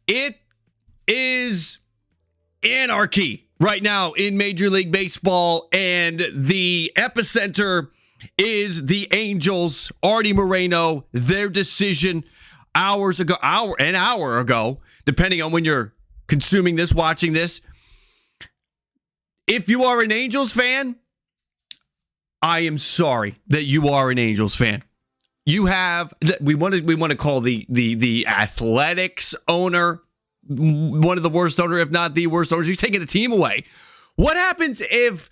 It is anarchy right now in Major League Baseball, and the epicenter is the Angels. Artie Moreno, their decision an hour ago, depending on when you're consuming this, watching this. If you are an Angels fan, I am sorry that you are an Angels fan. You have, we want to call the Athletics owner one of the worst owners, if not the worst owners. You're taking the team away. What happens if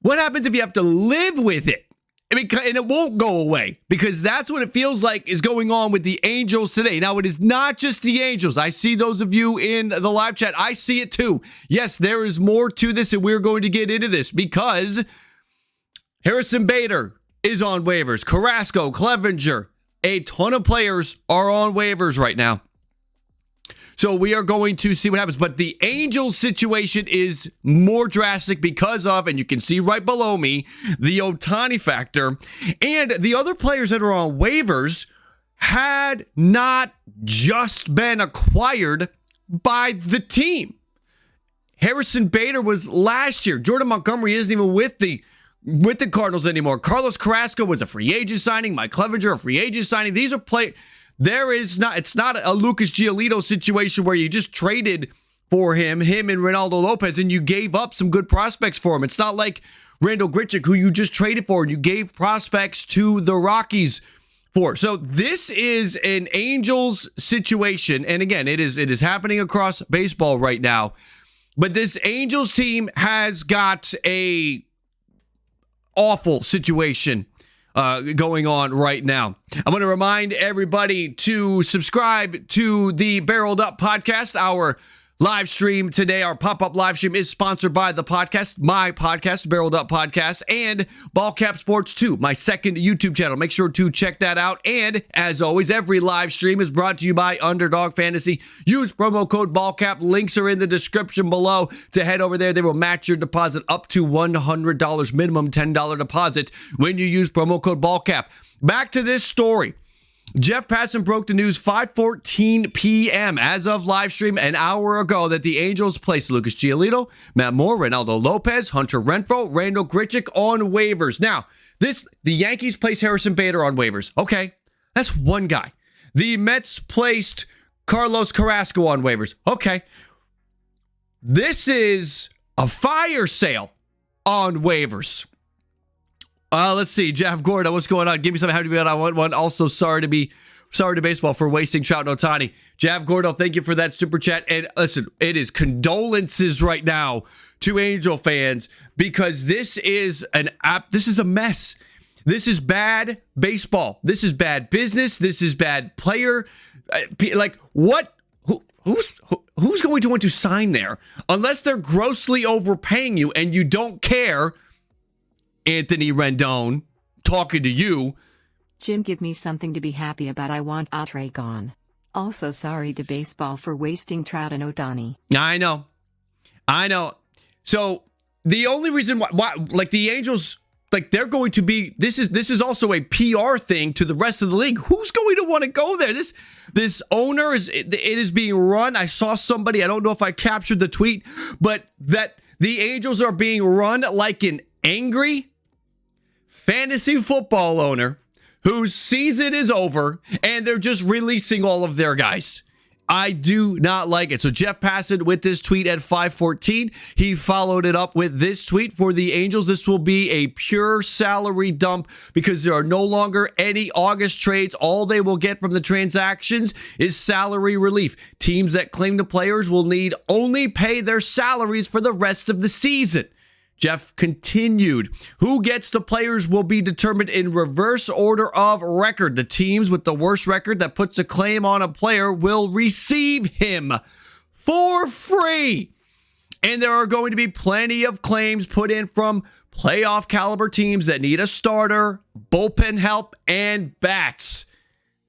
you have to live with it? I mean, and it won't go away, because that's what it feels like is going on with the Angels today. Now, it is not just the Angels. I see those of you in the live chat. I see it too. Yes, there is more to this, and we're going to get into this because Harrison Bader is on waivers. Carrasco, Clevenger, a ton of players are on waivers right now. So we are going to see what happens. But the Angels situation is more drastic because of, and you can see right below me, the Ohtani factor. And the other players that are on waivers had not just been acquired by the team. Harrison Bader was last year. Jordan Montgomery isn't even with the Cardinals anymore. Carlos Carrasco was a free agent signing. Mike Clevenger, a free agent signing. These are players. It's not a Lucas Giolito situation where you just traded for him and Reynaldo Lopez, and you gave up some good prospects for him. It's not like Randal Grichuk, who you just traded for and you gave prospects to the Rockies for. So this is an Angels situation. And again, it is happening across baseball right now. But this Angels team has got a awful situation going on right now. I'm going to remind everybody to subscribe to the Barreled Up podcast. Our live stream today, our pop-up live stream, is sponsored by the podcast, my podcast, Barreled Up Podcast, and BALLCAP Sports 2, my second YouTube channel. Make sure to check that out. And as always, every live stream is brought to you by Underdog Fantasy. Use promo code BALLCAP. Links are in the description below to head over there. They will match your deposit up to $100, minimum $10 deposit when you use promo code BALLCAP. Back to this story. Jeff Passan broke the news 5:14 p.m. as of live stream an hour ago that the Angels placed Lucas Giolito, Matt Moore, Reynaldo Lopez, Hunter Renfroe, Randal Grichuk on waivers. Now, the Yankees placed Harrison Bader on waivers. Okay, that's one guy. The Mets placed Carlos Carrasco on waivers. Okay. This is a fire sale on waivers. Let's see. Jeff Gordon, what's going on? Give me some happy to be on. I want one. Also, sorry to baseball for wasting Trout and Ohtani. Jeff Gordon, thank you for that super chat. And listen, it is condolences right now to Angel fans because this is a mess. This is bad baseball. This is bad business. This is bad player. Like what? Who's going to want to sign there unless they're grossly overpaying you and you don't care? Anthony Rendon talking to you. Jim, give me something to be happy about. I want Outre gone. Also, sorry to baseball for wasting Trout and Ohtani. I know. So the only reason why like the Angels, like they're going to be, this is also a PR thing to the rest of the league. Who's going to want to go there? This owner it is being run. I saw somebody, I don't know if I captured the tweet, but that the Angels are being run like an angry fantasy football owner whose season is over and they're just releasing all of their guys. I do not like it. So Jeff Passan with this tweet at 5:14, he followed it up with this tweet for the Angels. This will be a pure salary dump because there are no longer any August trades. All they will get from the transactions is salary relief. Teams that claim the players will need only pay their salaries for the rest of the season. Jeff continued, who gets the players will be determined in reverse order of record. The teams with the worst record that puts a claim on a player will receive him for free. And there are going to be plenty of claims put in from playoff caliber teams that need a starter, bullpen help, and bats.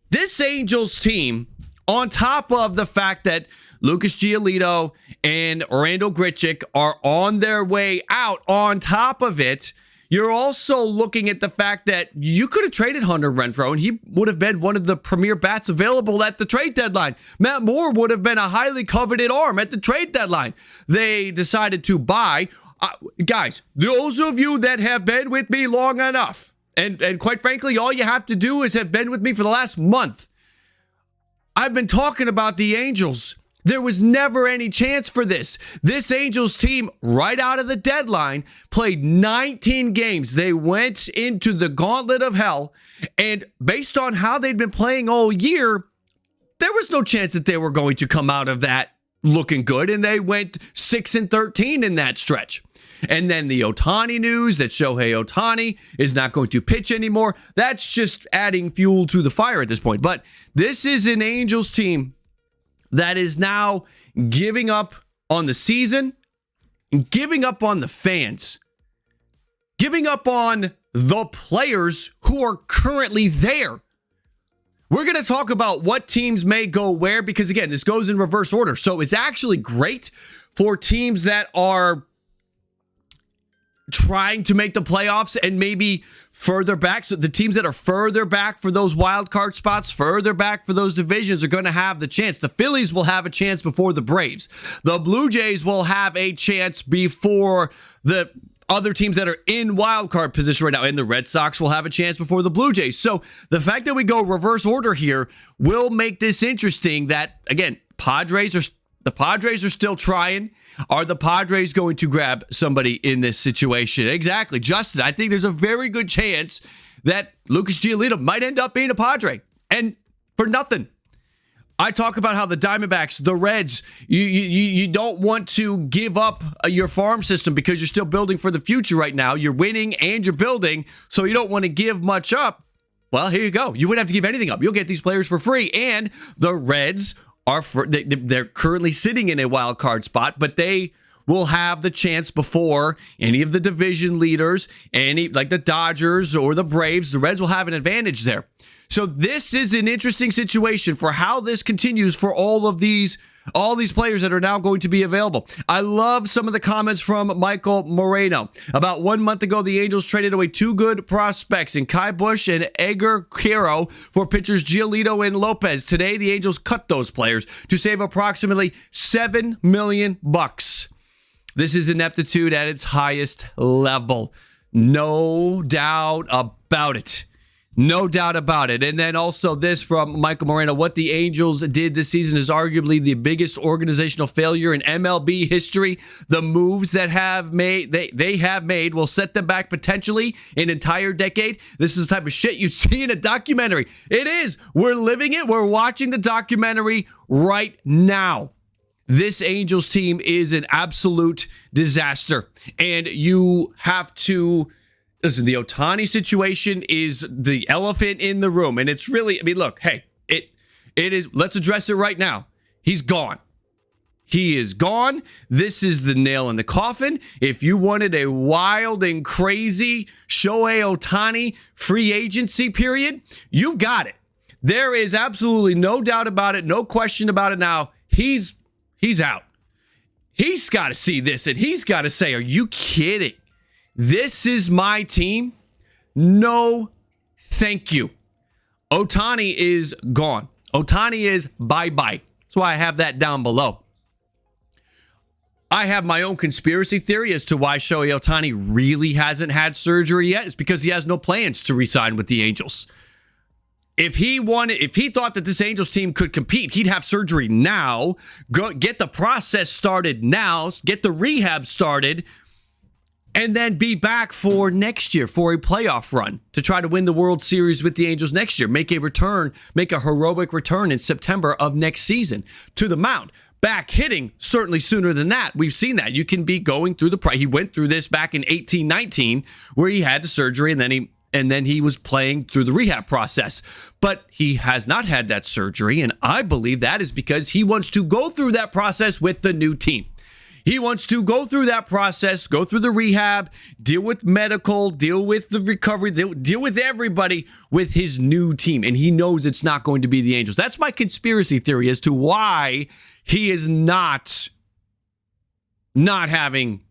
This Angels team, on top of the fact that Lucas Giolito and Randal Grichuk are on their way out. On top of it, You're also looking at the fact that you could have traded Hunter Renfroe, and he would have been one of the premier bats available at the trade deadline. Matt Moore would have been a highly coveted arm at the trade deadline. They decided to buy. Guys, those of you that have been with me long enough, and quite frankly, all you have to do is have been with me for the last month. I've been talking about the Angels. There was never any chance for this. This Angels team, right out of the deadline, played 19 games. They went into the gauntlet of hell, and based on how they'd been playing all year, there was no chance that they were going to come out of that looking good, and they went 6-13 in that stretch. And then the Ohtani news that Shohei Ohtani is not going to pitch anymore. That's just adding fuel to the fire at this point. But this is an Angels team that is now giving up on the season, giving up on the fans, giving up on the players who are currently there. We're going to talk about what teams may go where, because again, this goes in reverse order. So it's actually great for teams that are trying to make the playoffs and maybe further back. So the teams that are further back for those wild card spots, further back for those divisions, are going to have the chance. The Phillies will have a chance before the Braves. The Blue Jays will have a chance before the other teams that are in wild card position right now. And the Red Sox will have a chance before the Blue Jays. So the fact that we go reverse order here will make this interesting. That, again, the Padres are still trying. Are the Padres going to grab somebody in this situation? Exactly. Justin, I think there's a very good chance that Lucas Giolito might end up being a Padre. And for nothing. I talk about how the Diamondbacks, the Reds, you don't want to give up your farm system because you're still building for the future right now. You're winning and you're building, so you don't want to give much up. Well, here you go. You wouldn't have to give anything up. You'll get these players for free. And the Reds they're currently sitting in a wild card spot, but they will have the chance before any of the division leaders, like the Dodgers or the Braves. The Reds will have an advantage there. So this is an interesting situation for how this continues for all these players that are now going to be available. I love some of the comments from Michael Moreno. About 1 month ago, the Angels traded away two good prospects in Kai Busch and Edgar Quero for pitchers Giolito and Lopez. Today, the Angels cut those players to save approximately $7 million. This is ineptitude at its highest level. No doubt about it. No doubt about it. And then also this from Michael Moreno. What the Angels did this season is arguably the biggest organizational failure in MLB history. The moves that they have made will set them back potentially an entire decade. This is the type of shit you see in a documentary. It is. We're living it. We're watching the documentary right now. This Angels team is an absolute disaster. And you have to... Listen, the Ohtani situation is the elephant in the room. And it's really, look, hey, it is, let's address it right now. He's gone. He is gone. This is the nail in the coffin. If you wanted a wild and crazy Shohei Ohtani free agency period, you've got it. There is absolutely no doubt about it. No question about it now. He's out. He's got to see this and he's got to say, are you kidding? This is my team? No, thank you. Ohtani is gone. Ohtani is bye-bye. That's why I have that down below. I have my own conspiracy theory as to why Shohei Ohtani really hasn't had surgery yet. It's because he has no plans to re-sign with the Angels. If he thought that this Angels team could compete, he'd have surgery now, get the process started now, get the rehab started, and then be back for next year for a playoff run to try to win the World Series with the Angels next year. Make a heroic return in September of next season to the mound. Back hitting certainly sooner than that. We've seen that. You can be going through he went through this back in 18-19 where he had the surgery and then he was playing through the rehab process. But he has not had that surgery, and I believe that is because he wants to go through that process with the new team. He wants to go through that process, go through the rehab, deal with medical, deal with the recovery, deal with everybody with his new team. And he knows it's not going to be the Angels. That's my conspiracy theory as to why he is not having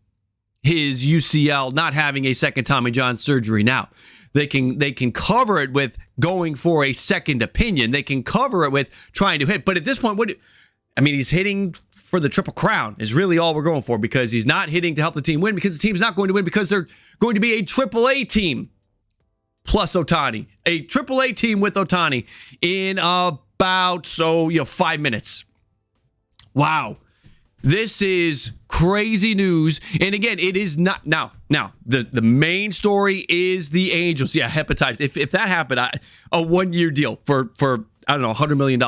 his UCL, not having a second Tommy John surgery. Now, they can cover it with going for a second opinion. They can cover it with trying to hit. But at this point, he's hitting for the Triple Crown is really all we're going for, because he's not hitting to help the team win, because the team's not going to win because they're going to be a AAA team plus Ohtani. A AAA team with Ohtani in about 5 minutes. Wow. This is crazy news. And again, it is not now. The main story is the Angels. Yeah, hepatitis. If that happened, a 1-year deal for I don't know, $100 million.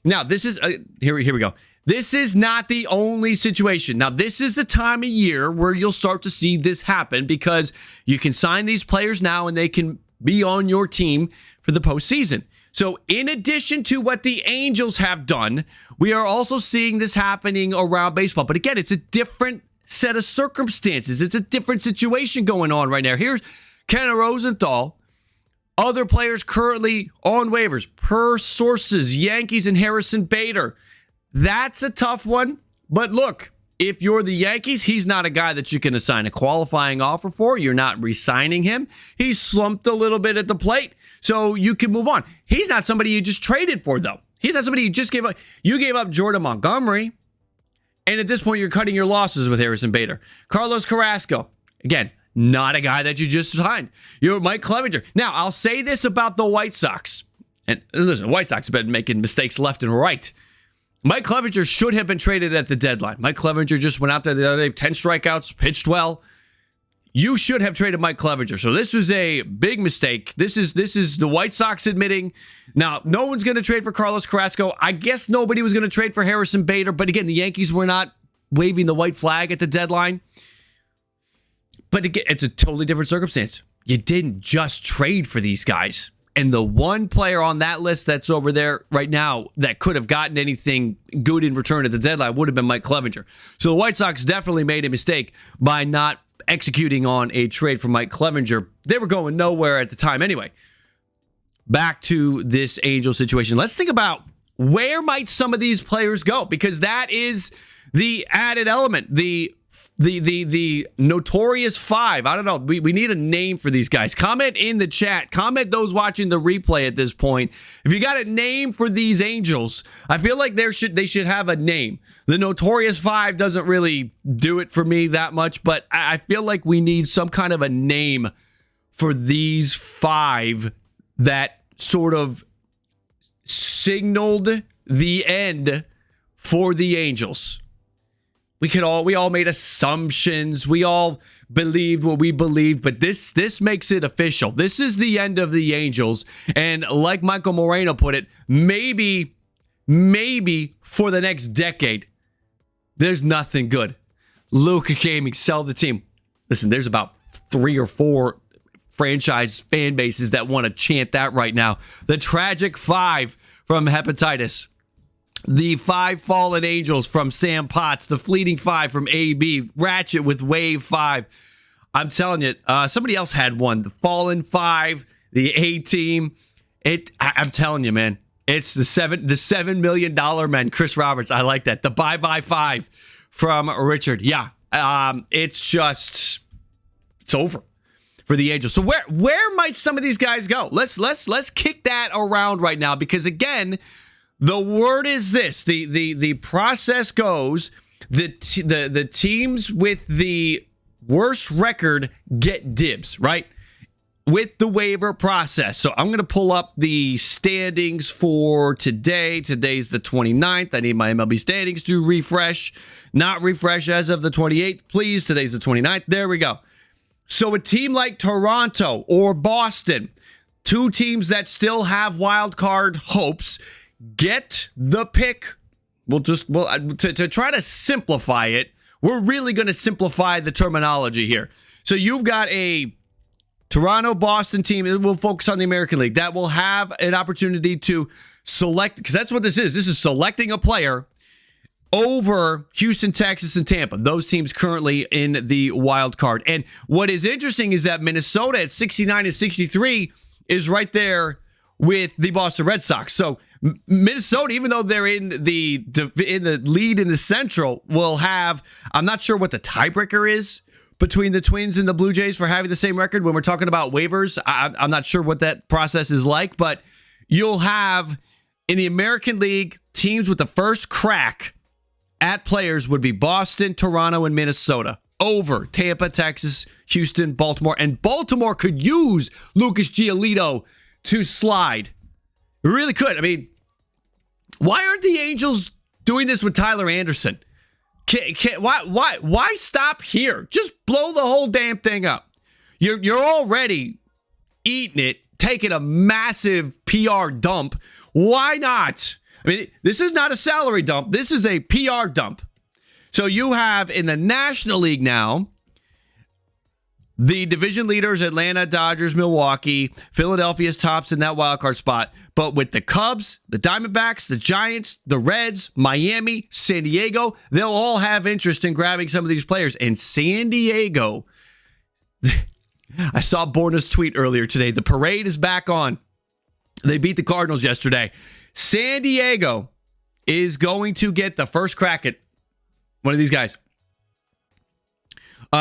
Now this is here we go. This is not the only situation. Now, this is a time of year where you'll start to see this happen, because you can sign these players now and they can be on your team for the postseason. So in addition to what the Angels have done, we are also seeing this happening around baseball. But again, it's a different set of circumstances. It's a different situation going on right now. Here's Ken Rosenthal. Other players currently on waivers, per sources, Yankees and Harrison Bader. That's a tough one. But look, if you're the Yankees, he's not a guy that you can assign a qualifying offer for. You're not re-signing him. He's slumped a little bit at the plate, so you can move on. He's not somebody you just traded for, though. He's not somebody you just gave up. You gave up Jordan Montgomery, and at this point, you're cutting your losses with Harrison Bader. Carlos Carrasco, again, not a guy that you just signed. You're Mike Clevinger. Now, I'll say this about the White Sox. And listen, the White Sox have been making mistakes left and right. Mike Clevinger should have been traded at the deadline. Mike Clevinger just went out there the other day, 10 strikeouts, pitched well. You should have traded Mike Clevinger. So this was a big mistake. This is the White Sox admitting. Now, no one's going to trade for Carlos Carrasco. I guess nobody was going to trade for Harrison Bader. But again, the Yankees were not waving the white flag at the deadline. But again, it's a totally different circumstance. You didn't just trade for these guys. And the one player on that list that's over there right now that could have gotten anything good in return at the deadline would have been Mike Clevinger. So the White Sox definitely made a mistake by not executing on a trade for Mike Clevinger. They were going nowhere at the time anyway. Back to this Angel situation. Let's think about where might some of these players go, because that is the added element. The notorious five. I don't know. We need a name for these guys. Comment in the chat. Comment those watching the replay at this point. If you got a name for these Angels, I feel like they should have a name. The notorious five doesn't really do it for me that much, but I feel like we need some kind of a name for these five that sort of signaled the end for the Angels. We all made assumptions. We all believed what we believed, but this makes it official. This is the end of the Angels. And like Michael Moreno put it, maybe for the next decade, there's nothing good. Luka Gaming, sell the team. Listen, there's about 3 or 4 franchise fan bases that want to chant that right now. The tragic 5 from hepatitis. The 5 fallen angels from Sam Potts, the fleeting 5 from AB, Ratchet with Wave 5. I'm telling you, somebody else had one. The fallen 5, the A team. I'm telling you, man, it's the $7 million man. Chris Roberts, I like that. The bye 5 from Richard. Yeah, it's over for the Angels. So where might some of these guys go? Let's kick that around right now, because again, the word is this: the process goes. The teams with the worst record get dibs, right? With the waiver process. So I'm going to pull up the standings for today. Today's the 29th. I need my MLB standings to refresh. Not refresh as of the 28th, please. Today's the 29th. There we go. So a team like Toronto or Boston, 2 teams that still have wild card hopes, get the pick. To try to simplify it, we're really going to simplify the terminology here. So you've got a Toronto-Boston team. We'll focus on the American League that will have an opportunity to select, because that's what this is. This is selecting a player over Houston, Texas, and Tampa. Those teams currently in the wild card. And what is interesting is that Minnesota at 69 and 63 is right there with the Boston Red Sox. So Minnesota, even though they're in the lead in the Central, will have, I'm not sure what the tiebreaker is between the Twins and the Blue Jays for having the same record. When we're talking about waivers, I'm not sure what that process is like, but you'll have in the American League, teams with the first crack at players would be Boston, Toronto, and Minnesota over Tampa, Texas, Houston, Baltimore. And Baltimore could use Lucas Giolito to slide. It really could. I mean, why aren't the Angels doing this with Tyler Anderson? Why stop here? Just blow the whole damn thing up. You're already eating it, taking a massive PR dump. Why not? I mean, this is not a salary dump. This is a PR dump. So you have in the National League now, the division leaders, Atlanta, Dodgers, Milwaukee, Philadelphia's tops in that wild card spot. But with the Cubs, the Diamondbacks, the Giants, the Reds, Miami, San Diego, they'll all have interest in grabbing some of these players. And San Diego, I saw Borna's tweet earlier today. The parade is back on. They beat the Cardinals yesterday. San Diego is going to get the first crack at one of these guys.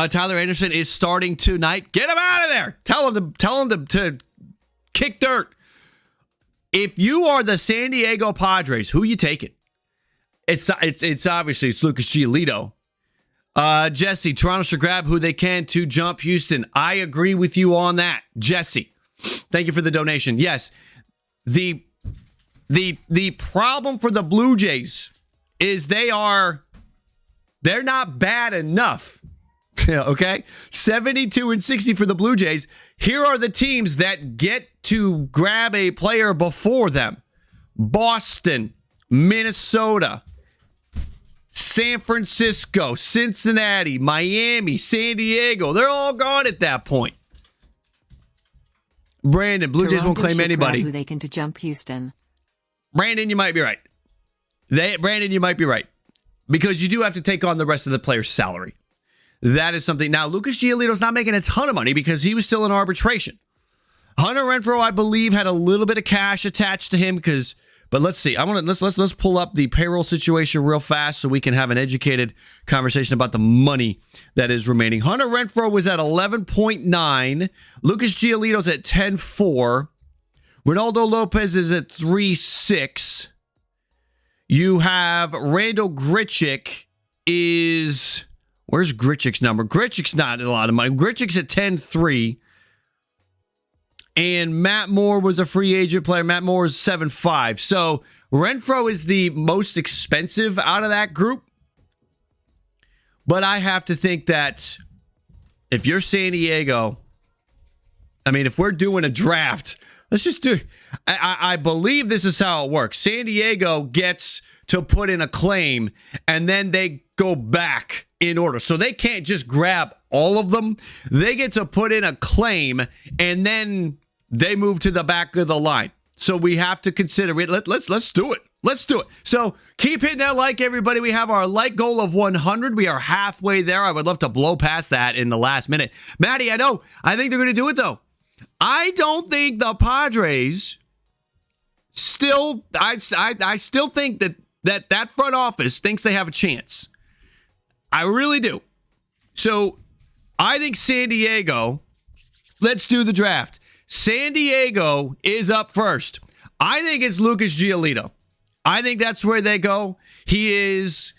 Tyler Anderson is starting tonight. Get him out of there. Tell him to kick dirt. If you are the San Diego Padres, who you taking? It's obviously it's Lucas Giolito. Jesse, Toronto should grab who they can to jump Houston. I agree with you on that, Jesse. Thank you for the donation. Yes, the problem for the Blue Jays is they're not bad enough. Okay, 72-60 for the Blue Jays. Here are the teams that get to grab a player before them: Boston, Minnesota, San Francisco, Cincinnati, Miami, San Diego. They're all gone at that point. Brandon, Blue Jays won't claim anybody. Who they can to jump Houston. Brandon, you might be right. Brandon, you might be right. Because you do have to take on the rest of the player's salary. That is something. Now, Lucas Giolito's not making a ton of money because he was still in arbitration. Hunter Renfroe, I believe, had a little bit of cash attached to him but let's see. Let's pull up the payroll situation real fast so we can have an educated conversation about the money that is remaining. Hunter Renfroe was at 11.9. Lucas Giolito's at 10.4. Reynaldo Lopez is at 3.6. You have Randal Grichuk is... Where's Grichuk's number? Grichuk's not a lot of money. Grichuk's at 10.3. And Matt Moore was a free agent player. Matt Moore is 7.5. So Renfroe is the most expensive out of that group. But I have to think that if you're San Diego, I mean, if we're doing a draft, let's just do it. I believe this is how it works. San Diego gets to put in a claim, and then they go back in order. So they can't just grab all of them. They get to put in a claim, and then they move to the back of the line. So we have to consider it. Let's do it. Let's do it. So keep hitting that like, everybody. We have our like goal of 100. We are halfway there. I would love to blow past that in the last minute. Maddie, I think they're going to do it, though. I don't think the Padres still... I still think that front office thinks they have a chance. I really do. So I think San Diego, let's do the draft. San Diego is up first. I think it's Lucas Giolito. I think that's where they go. He is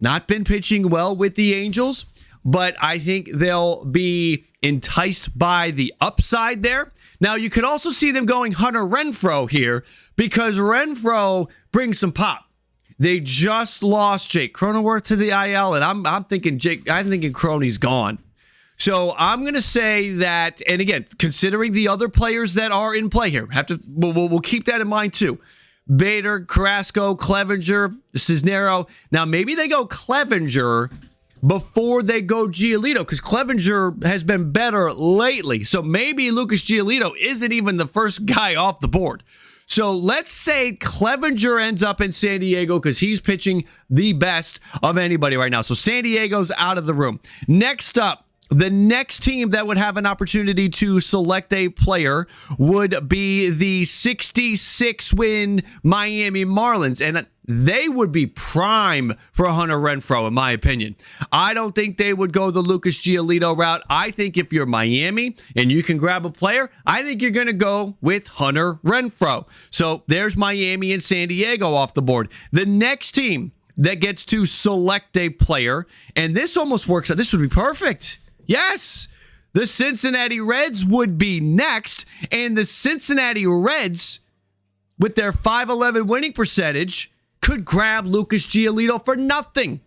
not been pitching well with the Angels, but I think they'll be enticed by the upside there. Now, you could also see them going Hunter Renfroe here because Renfroe brings some pop. They just lost Jake Cronenworth to the IL, and I'm thinking Croney's gone. So I'm going to say that, and again, considering the other players that are in play here, we'll keep that in mind too. Bader, Carrasco, Clevenger, Cisnero. Now, maybe they go Clevenger before they go Giolito because Clevenger has been better lately. So maybe Lucas Giolito isn't even the first guy off the board. So let's say Clevenger ends up in San Diego because he's pitching the best of anybody right now. So San Diego's out of the room. Next up, The next team that would have an opportunity to select a player would be the 66-win Miami Marlins, and they would be prime for Hunter Renfroe, in my opinion. I don't think they would go the Lucas Giolito route. I think if you're Miami and you can grab a player, I think you're going to go with Hunter Renfroe. So there's Miami and San Diego off the board. The next team that gets to select a player, and this almost works out. This would be perfect. Yes, the Cincinnati Reds would be next, and the Cincinnati Reds, with their .511 winning percentage, could grab Lucas Giolito for nothing.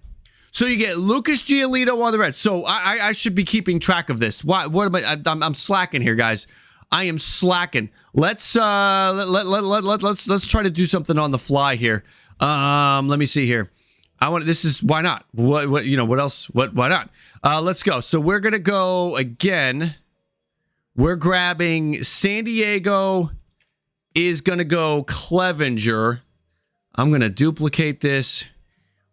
So you get Lucas Giolito on the Reds. So I should be keeping track of this. What am I'm slacking here, guys. I am slacking. Let's try to do something on the fly here. Let me see here. Why not? What else? Why not? Let's go. So we're going to go again. We're grabbing San Diego is going to go Clevenger. I'm going to duplicate this.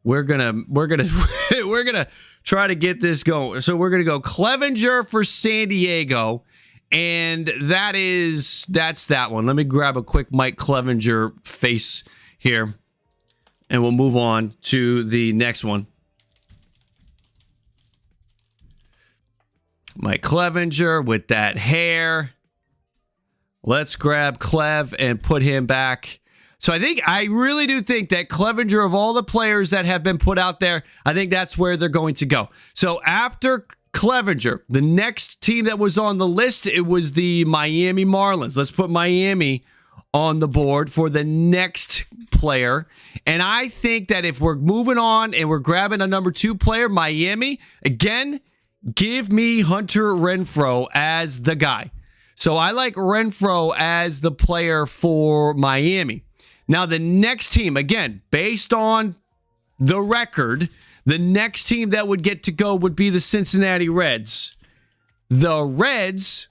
We're going to try to get this going. So we're going to go Clevenger for San Diego. And that's that one. Let me grab a quick Mike Clevenger face here. And we'll move on to the next one. Mike Clevenger with that hair. Let's grab Clev and put him back. So I really do think that Clevenger, of all the players that have been put out there, I think that's where they're going to go. So after Clevenger, the next team that was on the list, it was the Miami Marlins. Let's put Miami on the board for the next player. And I think that if we're moving on and we're grabbing a number 2 player, Miami, again, give me Hunter Renfroe as the guy. So I like Renfroe as the player for Miami. Now, the next team, again, based on the record, the next team that would get to go would be the Cincinnati Reds. The Reds,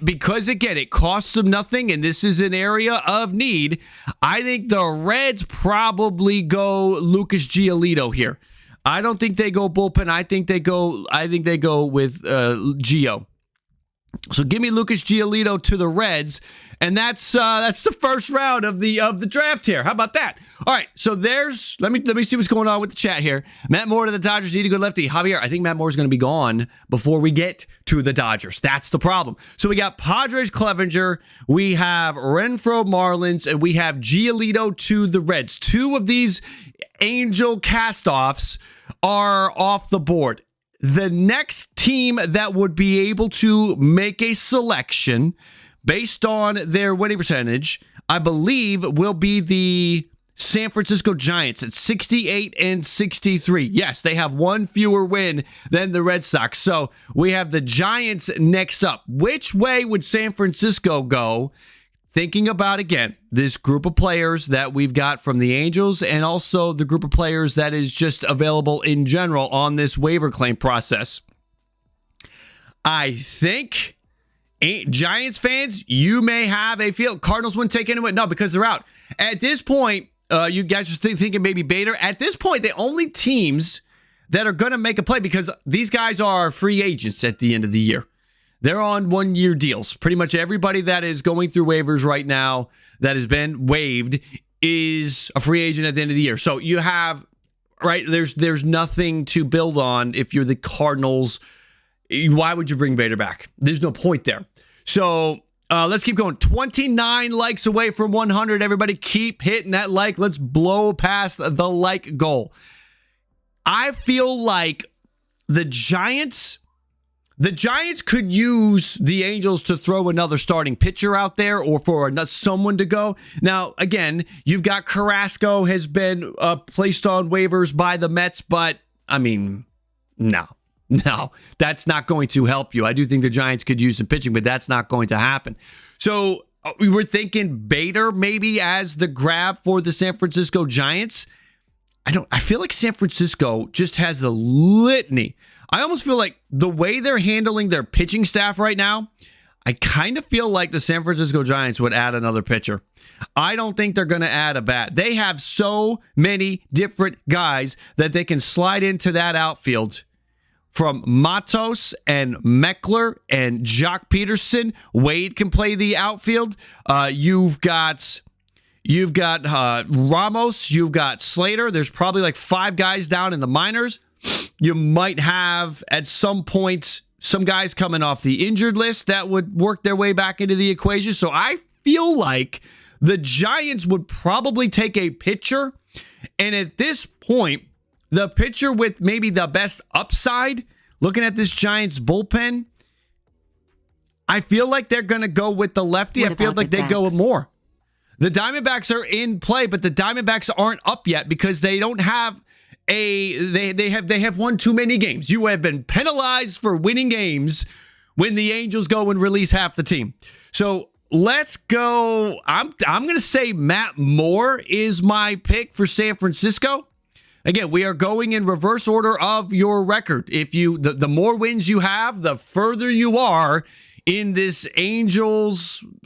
because, again, it costs them nothing, and this is an area of need, I think the Reds probably go Lucas Giolito here. I don't think they go bullpen. I think they go with Gio. So give me Lucas Giolito to the Reds, and that's the first round of the draft here. How about that? All right, so let me see what's going on with the chat here. Matt Moore to the Dodgers need a good lefty. Javier, I think Matt Moore is going to be gone before we get to the Dodgers. That's the problem. So we got Padres Clevenger, we have Renfroe Marlins, and we have Giolito to the Reds. 2 of these Angel castoffs are off the board. The next team that would be able to make a selection based on their winning percentage, I believe, will be the San Francisco Giants at 68 and 63. Yes, they have 1 fewer win than the Red Sox. So we have the Giants next up. Which way would San Francisco go? Thinking about, again, this group of players that we've got from the Angels and also the group of players that is just available in general on this waiver claim process. I think Giants fans, you may have a feel. Cardinals wouldn't take anyone. No, because they're out. At this point, you guys are thinking maybe Bader. At this point, the only teams that are going to make a play, because these guys are free agents at the end of the year. They're on 1-year deals. Pretty much everybody that is going through waivers right now that has been waived is a free agent at the end of the year. So you have, right, there's nothing to build on if you're the Cardinals. Why would you bring Bader back? There's no point there. So let's keep going. 29 likes away from 100. Everybody keep hitting that like. Let's blow past the like goal. I feel like the Giants could use the Angels to throw another starting pitcher out there or for someone to go. Now, again, you've got Carrasco has been placed on waivers by the Mets, but, I mean, no, that's not going to help you. I do think the Giants could use some pitching, but that's not going to happen. So we were thinking Bader maybe as the grab for the San Francisco Giants. I feel like San Francisco just has a litany. I almost feel like the way they're handling their pitching staff right now, I kind of feel like the San Francisco Giants would add another pitcher. I don't think they're going to add a bat. They have so many different guys that they can slide into that outfield from Matos and Meckler and Jock Peterson. Wade can play the outfield. You've got Ramos. You've got Slater. There's probably like 5 guys down in the minors. You might have at some point some guys coming off the injured list that would work their way back into the equation. So I feel like the Giants would probably take a pitcher. And at this point, the pitcher with maybe the best upside, looking at this Giants bullpen, I feel like they're going to go with the lefty. I feel like they go with more. The Diamondbacks are in play, but the Diamondbacks aren't up yet because they don't have they have won too many games. You have been penalized for winning games when the Angels go and release half the team. So let's go. I'm going to say Matt Moore is my pick for San Francisco. Again, we are going in reverse order of your record. If you the more wins you have, the further you are in this Angels /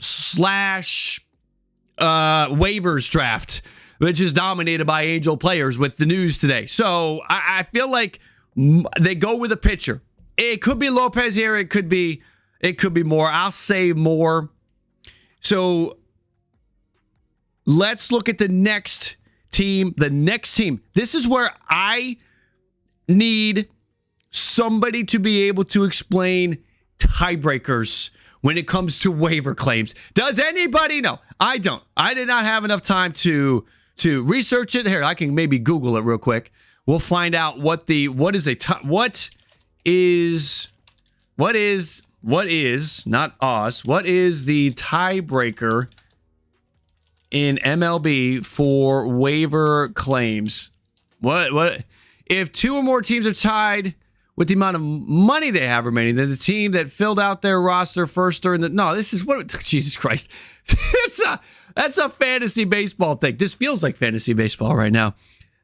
waivers draft, which is dominated by Angel players with the news today. So I feel like they go with a pitcher. It could be Lopez here. It could be Moore. I'll say Moore. So let's look at the next team. The next team. This is where I need somebody to be able to explain tiebreakers when it comes to waiver claims. Does anybody know? I don't. I did not have enough time to research it. Here, I can maybe Google it real quick. We'll find out what is not Oz. What is the tiebreaker in MLB for waiver claims? What if 2 or more teams are tied with the amount of money they have remaining, then the team that filled out their roster first during this is what, Jesus Christ. That's a fantasy baseball thing. This feels like fantasy baseball right now.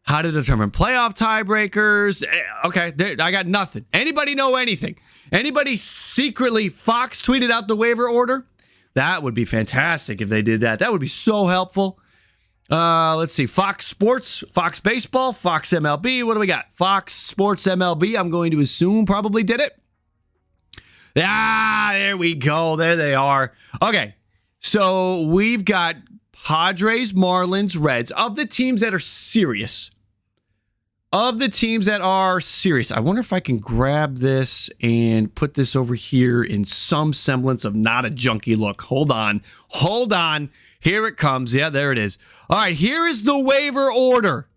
How to determine playoff tiebreakers. Okay, I got nothing. Anybody know anything? Anybody secretly Fox tweeted out the waiver order? That would be fantastic if they did that. That would be so helpful. Let's see. Fox Sports, Fox Baseball, Fox MLB. What do we got? Fox Sports MLB, I'm going to assume probably did it. There we go. There they are. Okay. So we've got Padres, Marlins, Reds. Of the teams that are serious. I wonder if I can grab this and put this over here in some semblance of not a junky look. Hold on. Here it comes. Yeah, there it is. All right, here is the waiver order.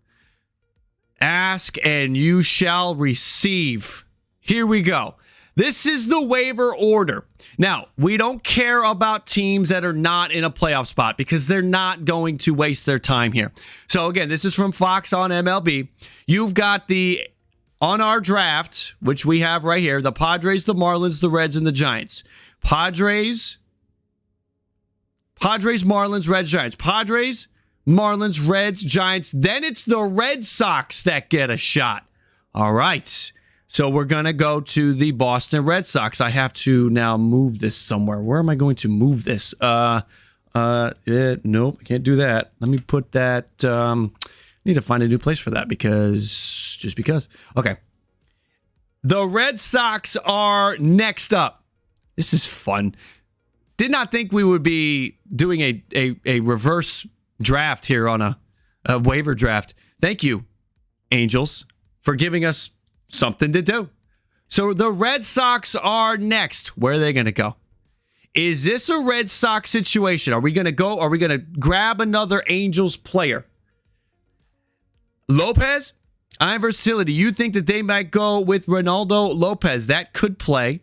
Ask and you shall receive. Here we go. This is the waiver order. Now, we don't care about teams that are not in a playoff spot because they're not going to waste their time here. So again, this is from Fox on MLB. You've got on our draft, which we have right here, the Padres, the Marlins, the Reds, and the Giants. Padres, Marlins, Reds, Giants. Padres, Marlins, Reds, Giants. Then it's the Red Sox that get a shot. All right. So we're going to go to the Boston Red Sox. I have to now move this somewhere. Where am I going to move this? Nope, I can't do that. Let me put that. Need to find a new place for that just because. Okay. The Red Sox are next up. This is fun. Did not think we would be doing a reverse draft here on a waiver draft. Thank you, Angels, for giving us something to do. So the Red Sox are next. Where are they going to go? Is this a Red Sox situation? Are we going to grab another Angels player? Lopez? Iverson, do you think that they might go with Reynaldo Lopez? That could play.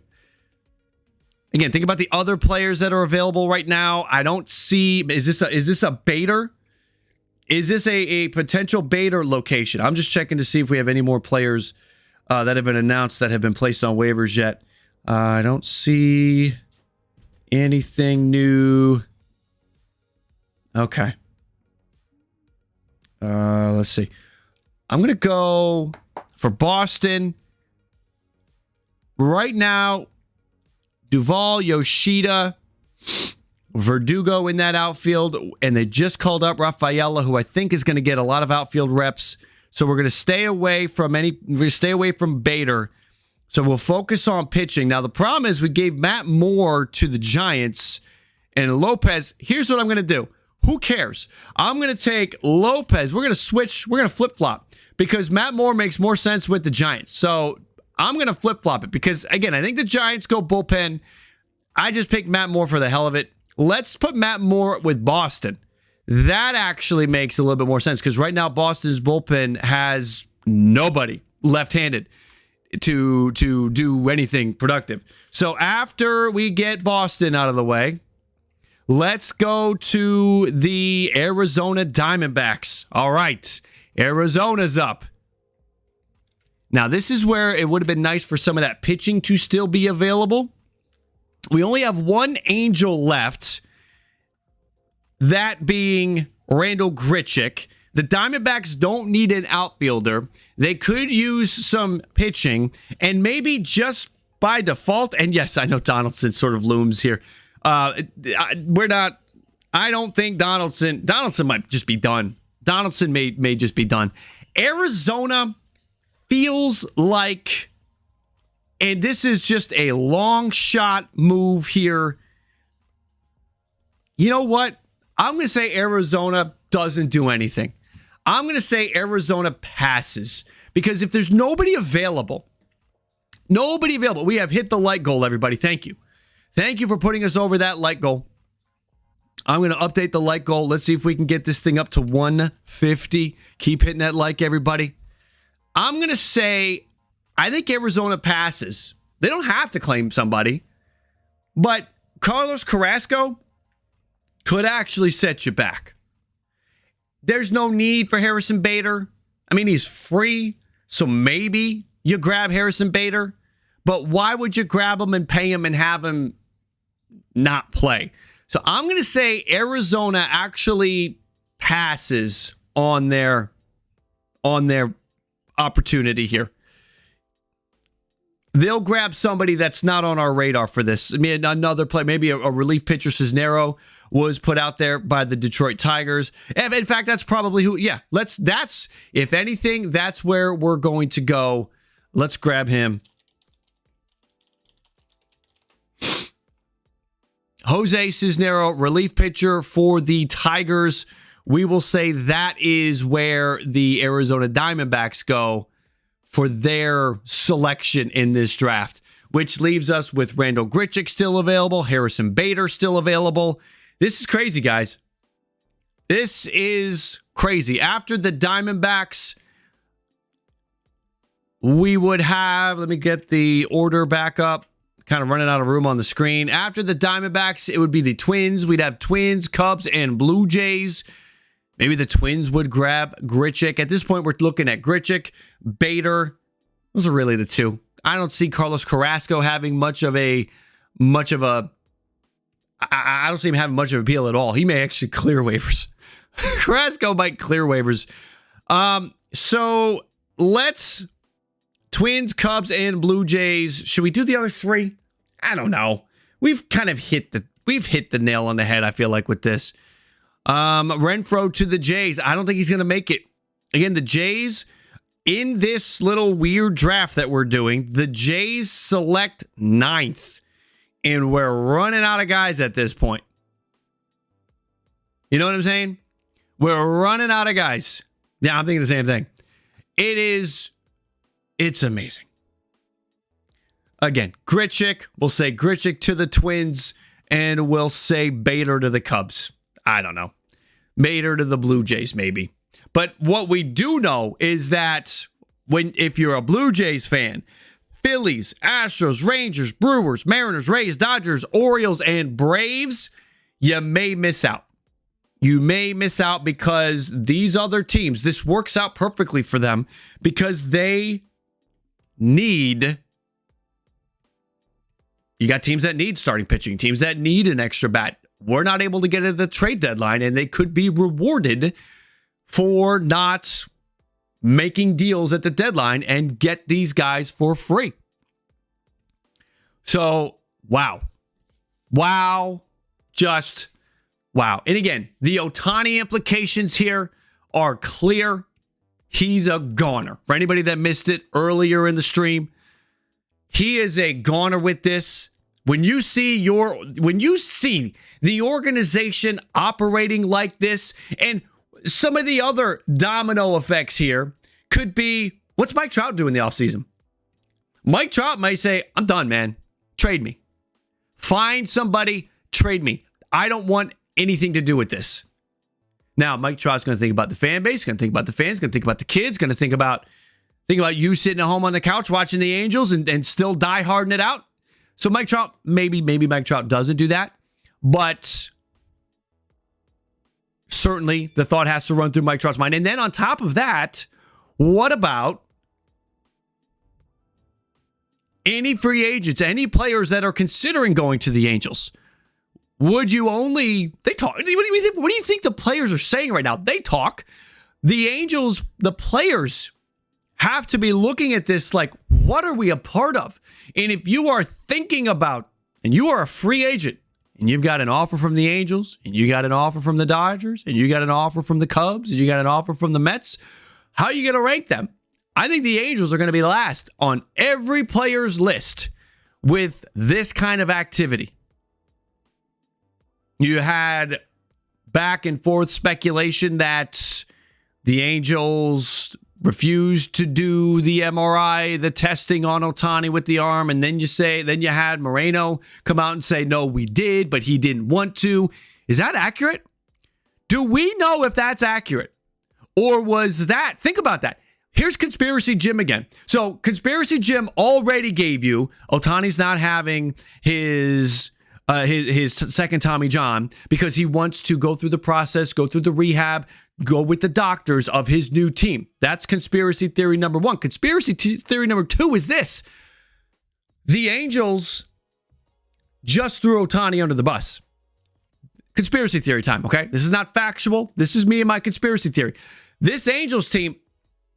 Again, think about the other players that are available right now. I don't see. Is this a baiter? Is this a potential baiter location? I'm just checking to see if we have any more players that have been announced that have been placed on waivers yet. I don't see anything new. Okay. Let's see. I'm going to go for Boston. Right now, Duvall, Yoshida, Verdugo in that outfield, and they just called up Rafaela, who I think is going to get a lot of outfield reps. So we're going to stay away from Bader. So we'll focus on pitching. Now, the problem is we gave Matt Moore to the Giants and Lopez. Here's what I'm going to do. Who cares? I'm going to take Lopez. We're going to switch. We're going to flip-flop because Matt Moore makes more sense with the Giants. So I'm going to flip-flop it because, again, I think the Giants go bullpen. I just picked Matt Moore for the hell of it. Let's put Matt Moore with Boston. That actually makes a little bit more sense because right now Boston's bullpen has nobody left-handed to do anything productive. So after we get Boston out of the way, let's go to the Arizona Diamondbacks. All right, Arizona's up. Now, this is where it would have been nice for some of that pitching to still be available. We only have one Angel left, that being Randal Grichuk. The Diamondbacks don't need an outfielder. They could use some pitching, and maybe just by default, and yes, I know Donaldson sort of looms here. I don't think Donaldson might just be done. Donaldson may just be done. Arizona feels like, and this is just a long shot move here. You know what? I'm going to say Arizona doesn't do anything. I'm going to say Arizona passes because if there's nobody available, we have hit the light goal, everybody. Thank you. Thank you for putting us over that light goal. I'm going to update the light goal. Let's see if we can get this thing up to 150. Keep hitting that like, everybody. I'm going to say, I think Arizona passes. They don't have to claim somebody, but Carlos Carrasco could actually set you back. There's no need for Harrison Bader. I mean, he's free, so maybe you grab Harrison Bader, but why would you grab him and pay him and have him not play? So I'm going to say Arizona actually passes on their opportunity here. They'll grab somebody that's not on our radar for this. I mean, another play, maybe a relief pitcher. Cisnero was put out there by the Detroit Tigers. In fact, that's probably who. Yeah, that's if anything, that's where we're going to go. Let's grab him. Jose Cisnero, relief pitcher for the Tigers. We will say that is where the Arizona Diamondbacks go for their selection in this draft, which leaves us with Randal Grichuk still available, Harrison Bader still available. This is crazy, guys. This is crazy. After the Diamondbacks, we would have, let me get the order back up, kind of running out of room on the screen. After the Diamondbacks, it would be the Twins. We'd have Twins, Cubs, and Blue Jays. Maybe the Twins would grab Grichuk. At this point, we're looking at Grichuk, Bader. Those are really the two. I don't see Carlos Carrasco having much of a. I don't see him having much of appeal at all. He may actually clear waivers. Carrasco might clear waivers. So let's Twins, Cubs, and Blue Jays. Should we do the other three? I don't know. We've kind of hit the nail on the head, I feel like, with this. Renfroe to the Jays. I don't think he's going to make it. Again, the Jays, in this little weird draft that we're doing, the Jays select 9th. And we're running out of guys at this point. You know what I'm saying? We're running out of guys. Yeah, I'm thinking the same thing. It's amazing. Again, Grichuk. We'll say Grichuk to the Twins. And we'll say Bader to the Cubs. I don't know. Bader to the Blue Jays, maybe. But what we do know is that if you're a Blue Jays fan, Phillies, Astros, Rangers, Brewers, Mariners, Rays, Dodgers, Orioles, and Braves, you may miss out. You may miss out because these other teams, this works out perfectly for them because they need. You got teams that need starting pitching, teams that need an extra bat. We're not able to get at the trade deadline, and they could be rewarded for not making deals at the deadline and get these guys for free. So, wow. Just wow. And again, the Ohtani implications here are clear. He's a goner. For anybody that missed it earlier in the stream, he is a goner with this. When you see the organization operating like this, and some of the other domino effects here could be, what's Mike Trout doing in the offseason? Mike Trout might say, I'm done, man. Trade me. Find somebody, trade me. I don't want anything to do with this. Now, Mike Trout's going to think about the fan base, going to think about the fans, going to think about the kids, going to think about you sitting at home on the couch watching the Angels and still die-harding it out. So Mike Trout, maybe Mike Trout doesn't do that, but certainly the thought has to run through Mike Trout's mind. And then on top of that, what about any free agents, any players that are considering going to the Angels? Would you only, they talk, what do you think the players are saying right now? They talk. The Angels, the players have to be looking at this like, what are we a part of? And if you are thinking about, and you are a free agent, and you've got an offer from the Angels, and you got an offer from the Dodgers, and you got an offer from the Cubs, and you got an offer from the Mets, how are you going to rank them? I think the Angels are going to be last on every player's list with this kind of activity. You had back and forth speculation that the Angels refused to do the MRI, the testing on Ohtani with the arm, and then you had Moreno come out and say, no, we did, but he didn't want to. Is that accurate? Do we know if that's accurate? Or was that, think about that. Here's Conspiracy Jim again. So Conspiracy Jim already gave you Ohtani's not having his second Tommy John because he wants to go through the process, go through the rehab, go with the doctors of his new team. That's conspiracy theory number one. Conspiracy theory number two is this. The Angels just threw Ohtani under the bus. Conspiracy theory time, okay? This is not factual. This is me and my conspiracy theory. This Angels team,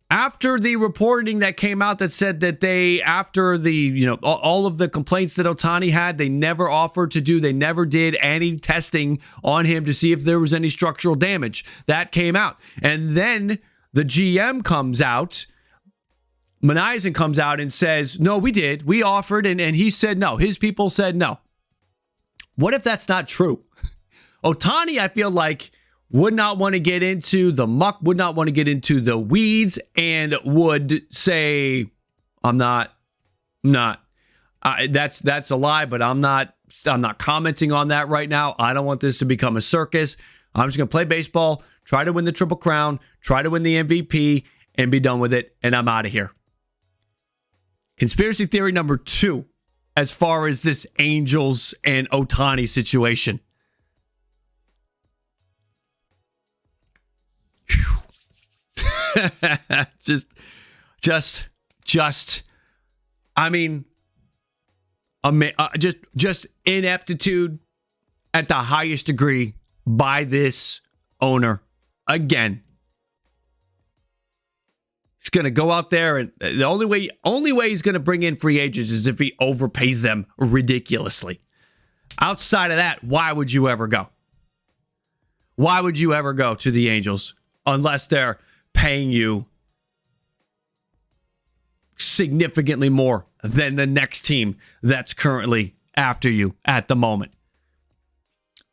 after the reporting that came out that said that after the, all of the complaints that Ohtani had, they never did any testing on him to see if there was any structural damage. That came out. And then the GM comes out, Meneisen comes out and says, no, we did. We offered, and he said no. His people said no. What if that's not true? Ohtani, I feel like, would not want to get into the muck, would not want to get into the weeds, and would say, that's a lie, but I'm not commenting on that right now. I don't want this to become a circus. I'm just going to play baseball, try to win the Triple Crown, try to win the MVP, and be done with it, and I'm out of here. Conspiracy theory number two, as far as this Angels and Ohtani situation. just ineptitude at the highest degree by this owner. Again, he's going to go out there, and the only way he's going to bring in free agents is if he overpays them ridiculously. Outside of that, why would you ever go? Why would you ever go to the Angels unless they're paying you significantly more than the next team that's currently after you at the moment?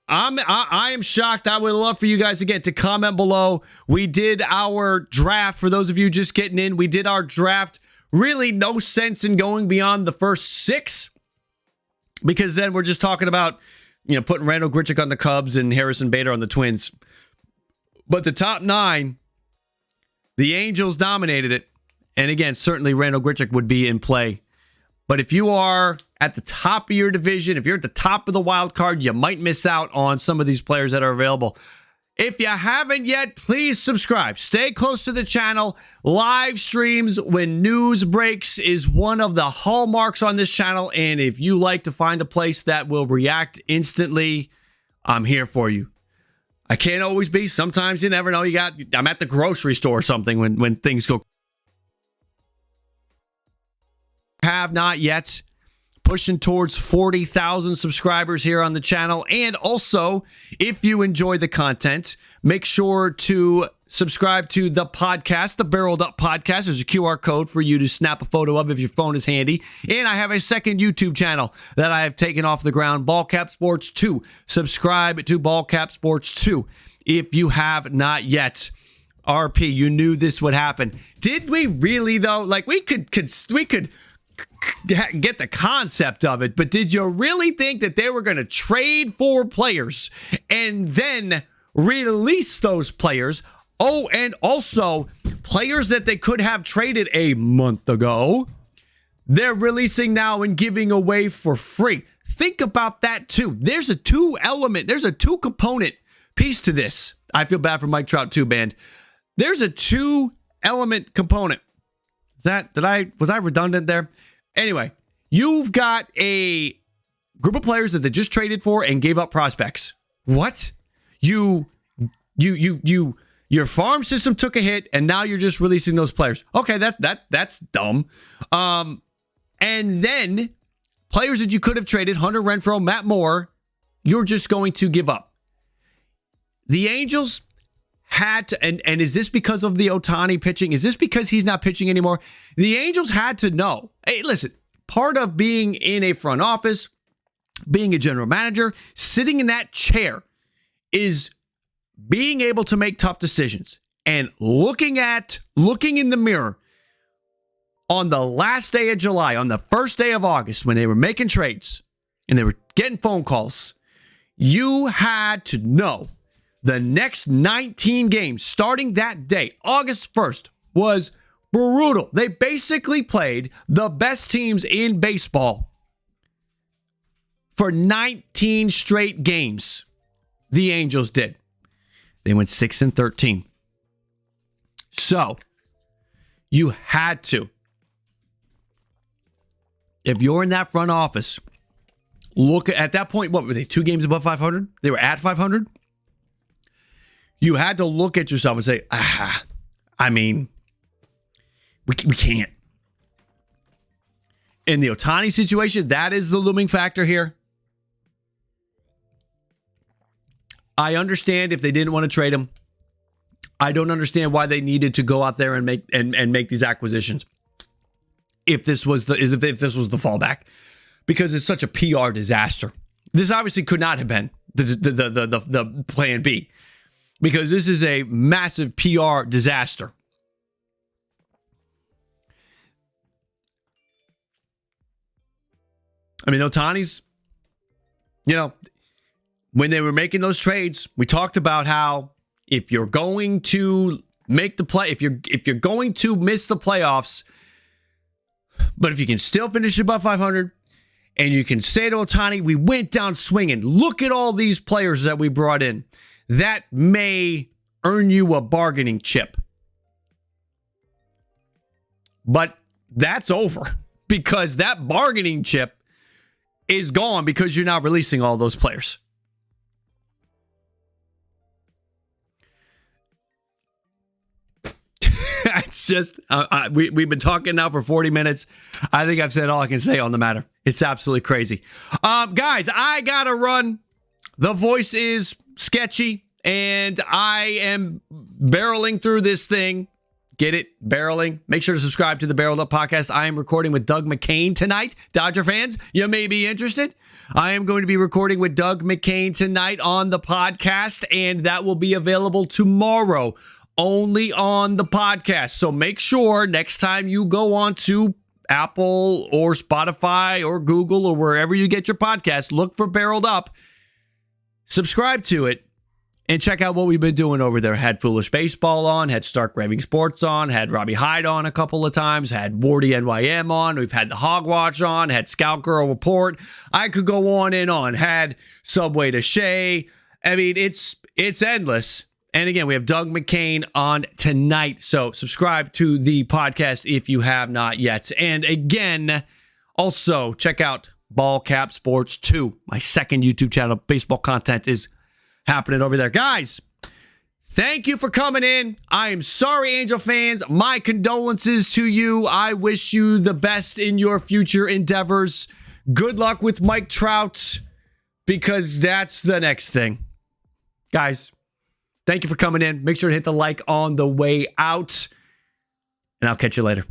I am shocked. I would love for you guys again to comment below. We did our draft. For those of you just getting in, we did our draft. Really no sense in going beyond the first 6 because then we're just talking about, putting Randal Grichuk on the Cubs and Harrison Bader on the Twins. But the top 9, the Angels dominated it. And again, certainly Randal Grichuk would be in play. But if you are at the top of your division, if you're at the top of the wild card, you might miss out on some of these players that are available. If you haven't yet, please subscribe. Stay close to the channel. Live streams when news breaks is one of the hallmarks on this channel. And if you like to find a place that will react instantly, I'm here for you. I can't always be. Sometimes you never know. I'm at the grocery store or something when things go. Have not yet. Pushing towards 40,000 subscribers here on the channel. And also, if you enjoy the content, make sure to subscribe to the podcast, the Barreled Up Podcast. There's a QR code for you to snap a photo of if your phone is handy. And I have a second YouTube channel that I have taken off the ground, BALLCAP Sports 2. Subscribe to BALLCAP Sports 2 if you have not yet. RP, you knew this would happen. Did we really, though? Like, we could get the concept of it, but did you really think that they were going to trade for players and then release those players? Oh, and also players that they could have traded a month ago, they're releasing now and giving away for free. Think about that too. There's a two component piece to this. I feel bad for Mike Trout too, band. There's a 2-element component. Was I redundant there? Anyway, you've got a group of players that they just traded for and gave up prospects. What? Your farm system took a hit and now you're just releasing those players. Okay, that's dumb. And then players that you could have traded, Hunter Renfroe, Matt Moore, you're just going to give up. The Angels had to, and is this because of the Ohtani pitching? Is this because he's not pitching anymore? The Angels had to know. Hey, listen, part of being in a front office, being a general manager, sitting in that chair is being able to make tough decisions and looking in the mirror on the last day of July, on the first day of August, when they were making trades and they were getting phone calls. You had to know the next 19 games starting that day, August 1st, was brutal. They basically played the best teams in baseball for 19 straight games. The Angels did. They went 6-13. So, you had to. If you're in that front office, look at that point, what were they, 2 games above 500? They were at 500? You had to look at yourself and say, we can't. In the Ohtani situation, that is the looming factor here. I understand if they didn't want to trade him. I don't understand why they needed to go out there and make these acquisitions. If this was the fallback, because it's such a PR disaster. This obviously could not have been the plan B, because this is a massive PR disaster. I mean, Ohtani's, when they were making those trades, we talked about how if you're going to make the play, if you're going to miss the playoffs, but if you can still finish above 500 and you can say to Ohtani, we went down swinging. Look at all these players that we brought in. That may earn you a bargaining chip. But that's over, because that bargaining chip is gone because you're not releasing all those players. It's just, we've been talking now for 40 minutes. I think I've said all I can say on the matter. It's absolutely crazy. Guys, I got to run. The voice is sketchy, and I am barreling through this thing. Get it? Barreling. Make sure to subscribe to the Barreled Up Podcast. I am recording with Doug McCain tonight. Dodger fans, you may be interested. I am going to be recording with Doug McCain tonight on the podcast, and that will be available tomorrow only on the podcast. So make sure next time you go on to Apple or Spotify or Google or wherever you get your podcast, look for Barreled Up, subscribe to it, and check out what we've been doing over there. Had Foolish Baseball on, had Stark Raving Sports on, had Robbie Hyde on a couple of times, had Wardy NYM on, we've had the Hogwatch on, had Scout Girl Report. I could go on and on. Had Subway to Shea. I mean, it's endless. And again, we have Doug McCain on tonight. So subscribe to the podcast if you have not yet. And again, also check out BALLCAP Sports 2, my second YouTube channel. Baseball content is happening over there. Guys, thank you for coming in. I am sorry, Angel fans. My condolences to you. I wish you the best in your future endeavors. Good luck with Mike Trout, because that's the next thing. Guys, Thank you for coming in. Make sure to hit the like on the way out, and I'll catch you later.